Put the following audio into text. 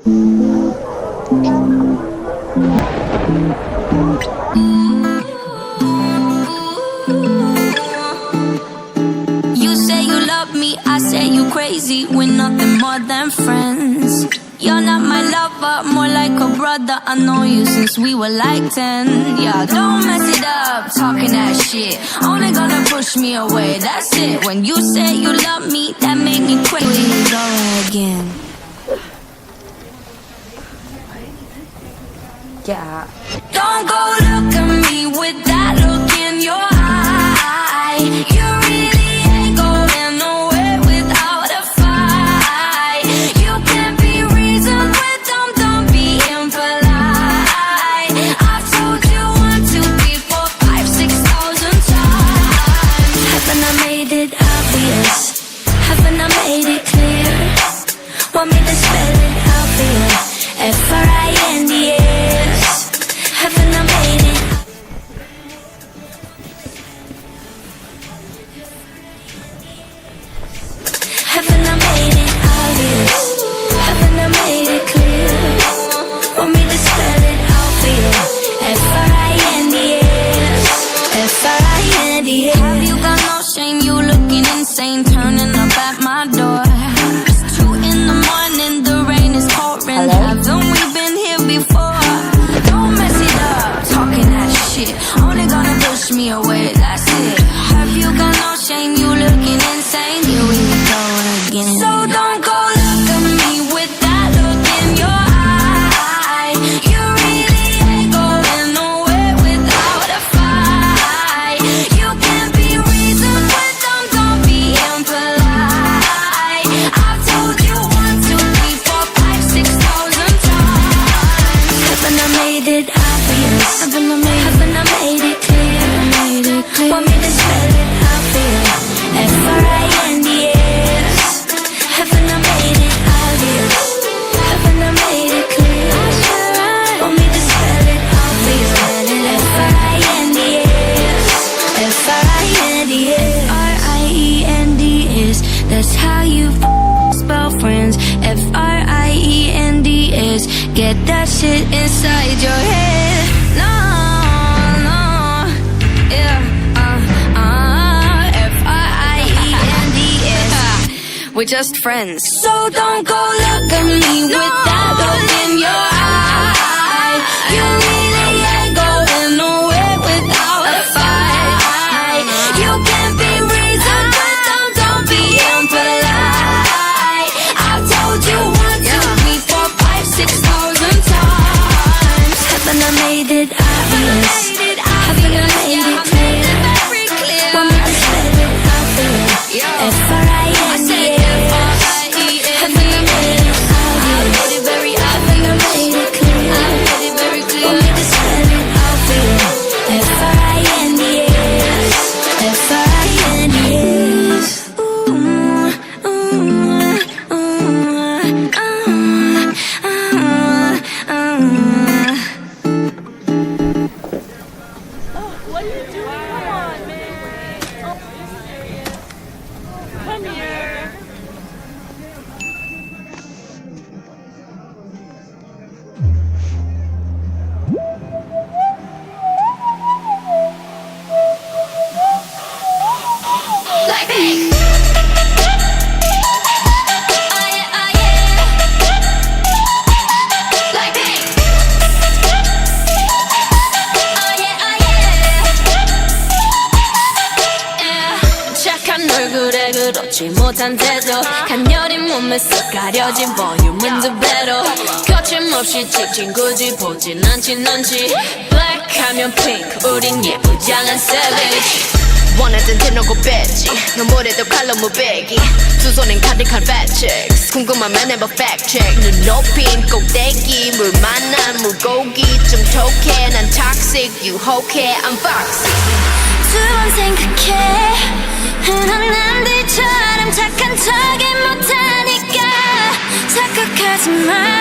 You say you love me, I say you crazy. We're nothing more than friends. You're not my lover, more like a brother. I know you since we were like 10. Yeah, don't mess it up, talking that shit. Only gonna push me away, that's it. When you say you love me, that made me crazy. Please go again. Yeah. Don't go look at me with that look in your eye. You really ain't going nowhere without a fight. You can't be reasoned with them, don't be impolite. I've told you 1, 2, 3, 4, 5, 6,000 times. Haven't I made it obvious? Haven't I made it clear? Want me to spell it out for you? F-R-I-N-D-S. Haven't I made it? Haven't I made it obvious? Haven't I made it clear? Want me to spell it out for you? F-R-I-N-D-S. F-R-I-N-D-S. Have you got no shame? You looking insane, turning up at my door. It's 2 in the morning, the rain is pouring. Haven't we been here before? Don't mess it up, talking that shit. Only gonna push me away, that's it. Have you got no shame? You looking insane. Here we go again. So don't go look at me with that look in your eye. You really ain't going nowhere without a fight. You can't be reasoned with them, don't be impolite. I've told you 1, 2, 3, 4, 5, 6,000 times. Haven't I made it obvious? Haven't I made it clear? Want me to spell it out for you? F-R-I-N-D-S. Haven't I made it obvious? Haven't I made it clear? Want me to spell it out for you? F-R-I-N-D-S. F-R-I-N-D-S. F-R-I-E-N-D-S. That's how you spell friends. F-R-I-E-N-D-S. Get that shit inside your head. No, no, yeah, F-R-I-E-N-D-S. We're just friends. So don't go look at me with that look in your eye. You really ain't going nowhere without a fight. You can't be reasoned with them, don't be impolite. I've told you 1, 2, 3, 4, 5, 6,000 times. Haven't I made it obvious? Haven't I made it clear? Want me to spell it out for you? F-R-I-N-D-S. Haven't I made it obvious? Haven't I made it clear? Want me to spell it out for you? F-R-I-N-D-S. F-R-I-N-D-S. What are you doing? Come on, man. Come here. Like me. Oh yeah, oh yeah. Like me. Oh yeah, oh yeah. 착한 얼굴에 그렇지 못한 태도 간녀린 몸에 쓱 가려진 볼륨은 두 배로 거침없이 찍힌 굳이 보진 않진 않지 Black 하면 pink 우린 예쁘장한 savage 원하던 대놓고 뺐지 너무래도 칼로 무배기 두 손엔 가득한 fat checks 궁금하면 해봐 fact check 눈 높인 꼭대기 물 만난 물고기 좀 톡해 난 toxic 유혹해 I'm foxy 두 번 생각해 흔한 남들처럼 착한 척이 못하니까 착각하지 마